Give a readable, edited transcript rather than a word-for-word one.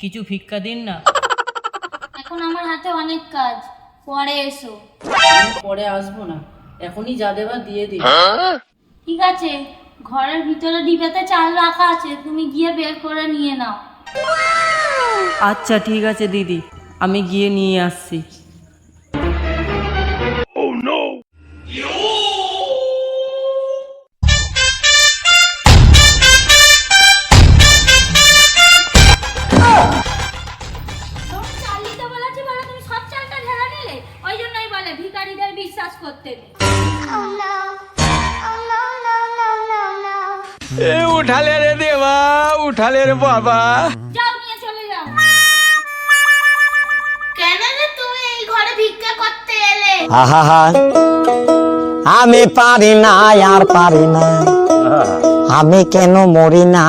কিছু ভিক্ষা দিন না। এখন আমার হাতে অনেক কাজ, পরে এসো। পরে আসবো না, এখনই যা দেবার দিয়ে দিই। ঠিক আছে, ঘরের ভিতরে ডিবাতে চাল রাখা আছে, তুমি গিয়ে বের করে নিয়ে নাও। আচ্ছা ঠিক আছে দিদি, আমি গিয়ে নিয়ে আসছি। তোমাকে চাল দিতে বলেছি বলে তুমি সব চালটা ঢেলে নিলে, ওই জন্যই বলে ভিখারিদের বিশ্বাস করতে নেই। उठा ले रे देवा, उठा ले रे बाबा। যাও নিয়ে চলে যাও। কেন রে তুমি এই ঘরে ভিক্ষা করতে এলে? আহা আমি পারি না আর পারি না, আমি কেন মরি না।